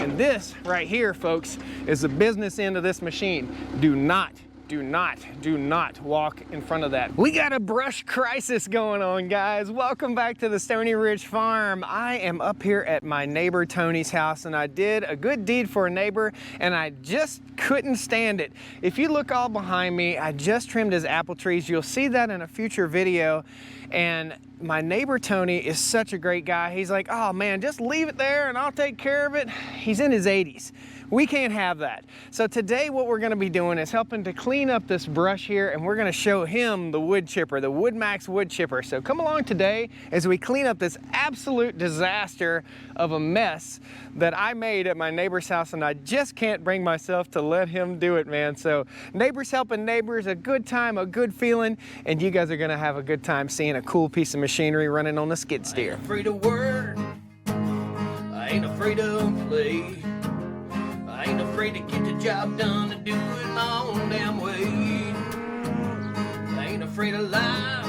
And this right here, folks, is the business end of this machine. Do not walk in front of that. We got a brush crisis going on, guys. Welcome back to the Stoney Ridge Farm. I am up here at my neighbor Tony's house, and I did a good deed for a neighbor, and I just couldn't stand it. If you look all behind me, I just trimmed his apple trees. You'll see that in a future video. And my neighbor Tony is such a great guy. He's like, oh man, just leave it there and I'll take care of it. He's in his 80s. We can't have that. So today what we're gonna be doing is helping to clean up this brush here, and we're gonna show him the wood chipper, the WoodMax wood chipper. So come along today as we clean up this absolute disaster of a mess that I made at my neighbor's house, and I just can't bring myself to let him do it, man. So neighbors helping neighbors, a good time, a good feeling, and you guys are gonna have a good time seeing a cool piece of machinery running on the skid steer. I ain't afraid of work, I ain't afraid of play, I ain't afraid to get the job done and do it my own damn way. I ain't afraid of life,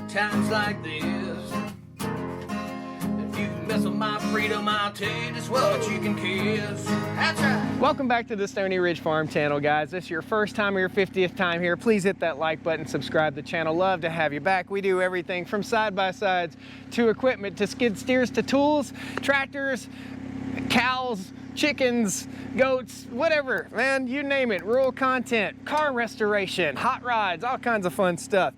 times like this. If you mess with my freedom, I'll tell you just what you can kiss. That's right. Welcome back to the Stoney Ridge Farm channel, guys. If it's your first time or your 50th time here, please hit that like button, subscribe to the channel. Love to have you back. We do everything from side-by-sides to equipment to skid steers to tools, tractors, cows, chickens, goats, whatever, man, you name it. Rural content, car restoration, hot rods, all kinds of fun stuff.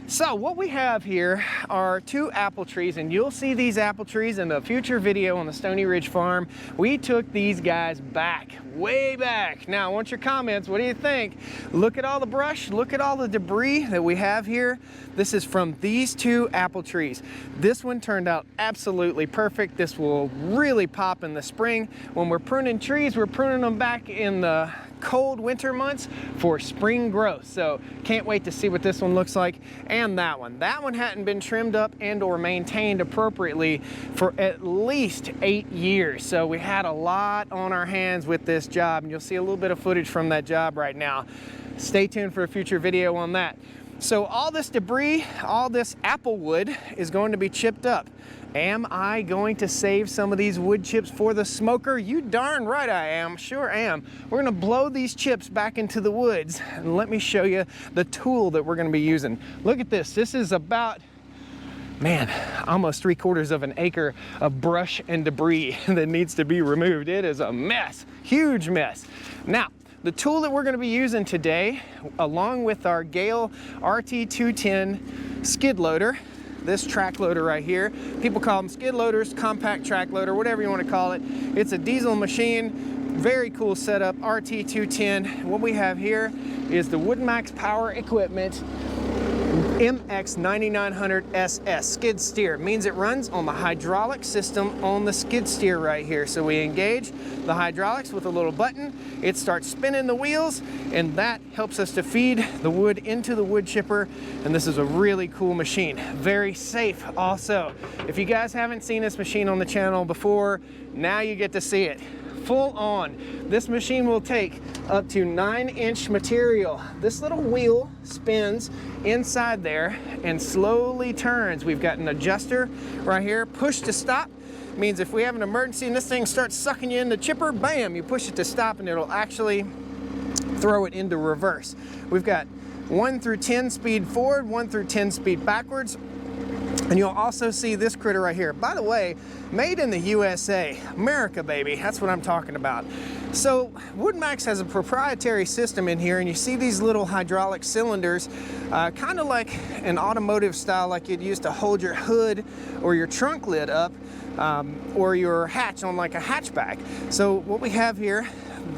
So what we have here are two apple trees, and you'll see these apple trees in a future video on the Stoney Ridge Farm. We took these guys back, way back. Now I want your comments. What do you think? Look at all the brush, look at all the debris that we have here. This is from these two apple trees. This one turned out absolutely perfect. This will really pop in the spring. When we're pruning trees, we're pruning them back in the cold winter months for spring growth. So can't wait to see what this one looks like. And that one hadn't been trimmed up and or maintained appropriately for at least 8 years. So we had a lot on our hands with this job, and you'll see a little bit of footage from that job right now. Stay tuned for a future video on that. So all this debris, all this apple wood is going to be chipped up. Am I going to save some of these wood chips for the smoker? You darn right I am, sure am. We're gonna blow these chips back into the woods, and let me show you the tool that we're gonna be using. Look at this, this is about, man, almost 3/4 of an acre of brush and debris that needs to be removed. It is a mess, huge mess. Now, the tool that we're going to be using today, along with our Gale RT210 skid loader, this track loader right here, people call them skid loaders, compact track loader, whatever you want to call it. It's a diesel machine, very cool setup, RT210. What we have here is the WoodMax Power Equipment MX9900SS skid steer. It means it runs on the hydraulic system on the skid steer right here. So we engage the hydraulics with a little button, it starts spinning the wheels, and that helps us to feed the wood into the wood chipper. And this is a really cool machine, very safe also. If you guys haven't seen this machine on the channel before, now you get to see it full on. This machine will take up to 9-inch material. This little wheel spins inside there and slowly turns. We've got an adjuster right here, push to stop. Means if we have an emergency and this thing starts sucking you in the chipper, bam, you push it to stop and it'll actually throw it into reverse. We've got 1 through 10 speed forward, 1 through 10 speed backwards. And you'll also see this critter right here. By the way, made in the USA, America, baby. That's what I'm talking about. So WoodMax has a proprietary system in here, and you see these little hydraulic cylinders, kind of like an automotive style, like you'd use to hold your hood or your trunk lid up, or your hatch on like a hatchback. So what we have here,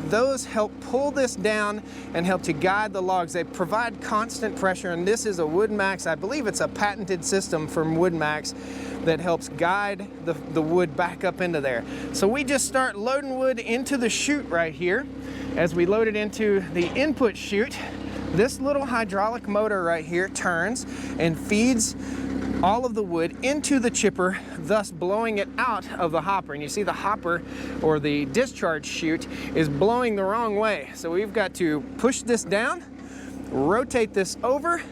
those help pull this down and help to guide the logs. They provide constant pressure, and this is a WoodMax, I believe it's a patented system from WoodMax that helps guide the wood back up into there. So we just start loading wood into the chute right here. As we load it into the input chute, this little hydraulic motor right here turns and feeds all of the wood into the chipper, thus blowing it out of the hopper. And you see the hopper, or the discharge chute, is blowing the wrong way. So we've got to push this down, rotate this over,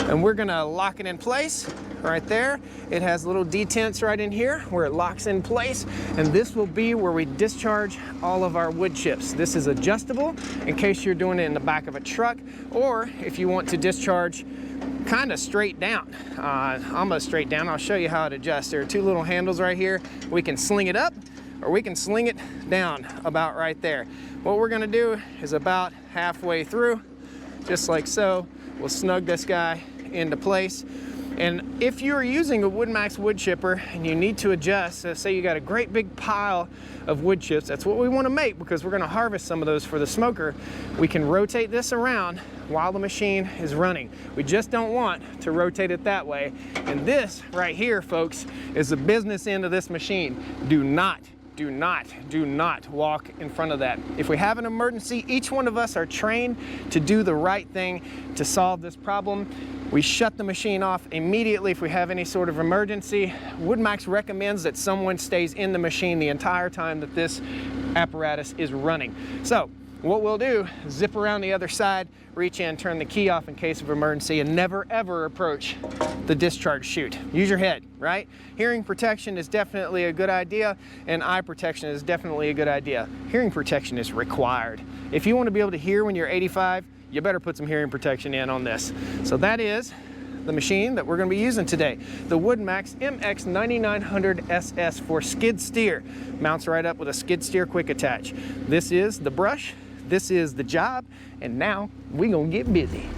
and we're gonna lock it in place, right there. It has little detents right in here where it locks in place, and this will be where we discharge all of our wood chips. This is adjustable in case you're doing it in the back of a truck, or if you want to discharge kind of straight down, almost straight down. I'll show you how it adjusts. There are two little handles right here. We can sling it up or we can sling it down about right there. What we're gonna do is about halfway through, just like so, we'll snug this guy into place. And if you're using a WoodMax wood chipper and you need to adjust, so say you got a great big pile of wood chips, that's what we want to make because we're going to harvest some of those for the smoker. We can rotate this around while the machine is running. We just don't want to rotate it that way. And this right here, folks, is the business end of this machine. Do not walk in front of that. If we have an emergency, each one of us are trained to do the right thing to solve this problem. We shut the machine off immediately if we have any sort of emergency. WoodMax recommends that someone stays in the machine the entire time that this apparatus is running. So what we'll do, zip around the other side, reach in, turn the key off in case of emergency, and never ever approach the discharge chute. Use your head, right? Hearing protection is definitely a good idea, and eye protection is definitely a good idea. Hearing protection is required. If you want to be able to hear when you're 85, you better put some hearing protection in on this. So that is the machine that we're going to be using today, the WoodMax MX9900SS for skid steer. Mounts right up with a skid steer quick attach. This is the brush, this is the job, and now we're going to get busy.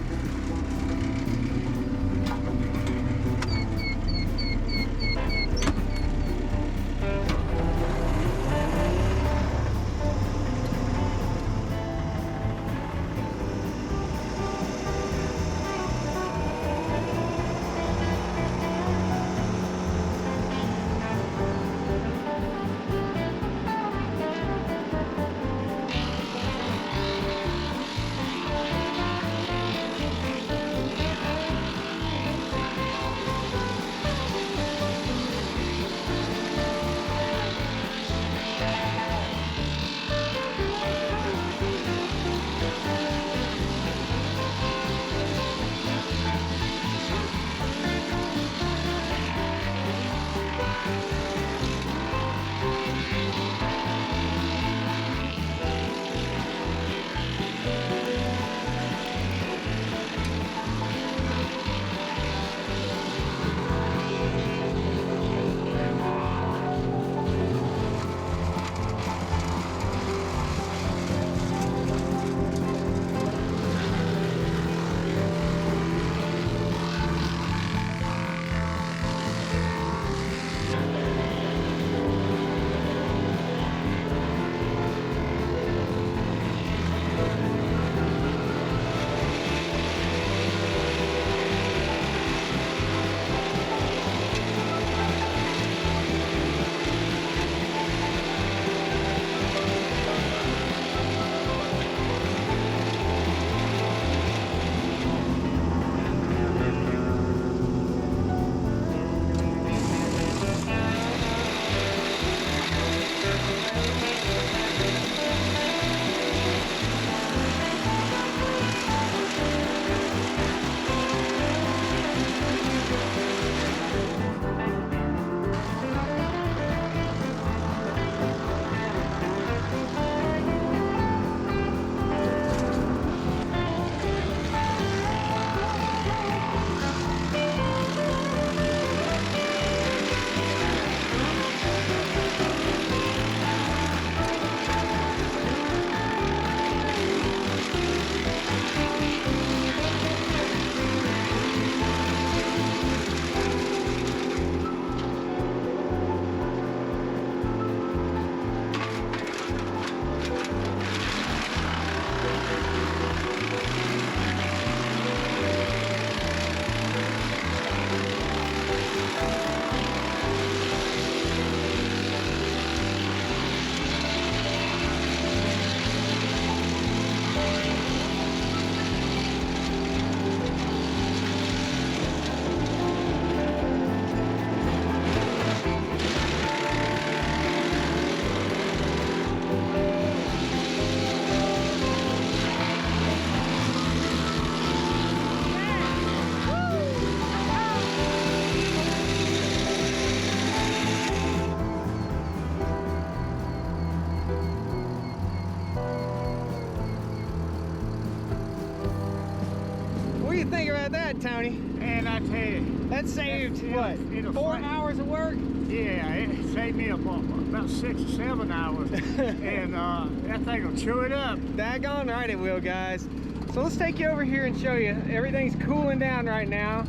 think about that, Tony? And I tell you, That saved, what, it'll 4 flat- hours of work? yeah, it saved me about 6 or 7 hours. And that thing will chew it up. Daggone right it will, guys. So let's take you over here and show you. Everything's cooling down right now.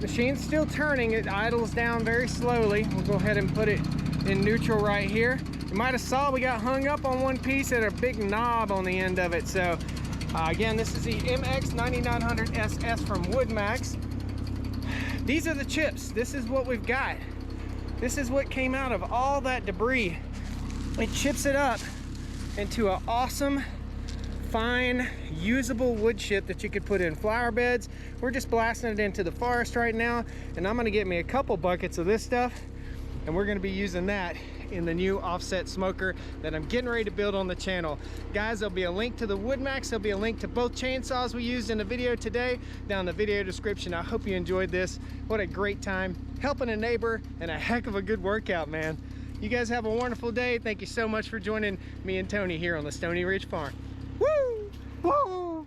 Machine's still turning. It idles down very slowly. We'll go ahead and put it in neutral right here. You might have saw we got hung up on one piece at a big knob on the end of it. So again, this is the MX 9900 SS from WoodMax. These are the chips. This is what we've got. This is what came out of all that debris. It chips it up into an awesome, fine, usable wood chip that you could put in flower beds. We're just blasting it into the forest right now, and I'm gonna get me a couple buckets of this stuff, and we're gonna be using that in the new offset smoker that I'm getting ready to build on the channel. Guys, there'll be a link to the WoodMax. There'll be a link to both chainsaws we used in the video today down in the video description. I hope you enjoyed this. What a great time helping a neighbor, and a heck of a good workout, man. You guys have a wonderful day. Thank you so much for joining me and Tony here on the Stoney Ridge Farm. Woo! Woo!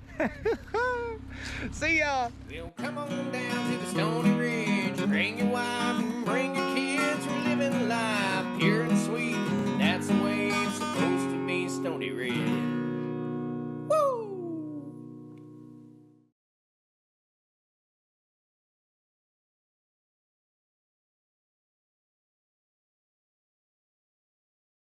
See y'all. Well, come on down to the Stoney Ridge. Bring your wife and bring your kids. We're living life pure and sweet. That's the way it's supposed to be, Stoney Ridge.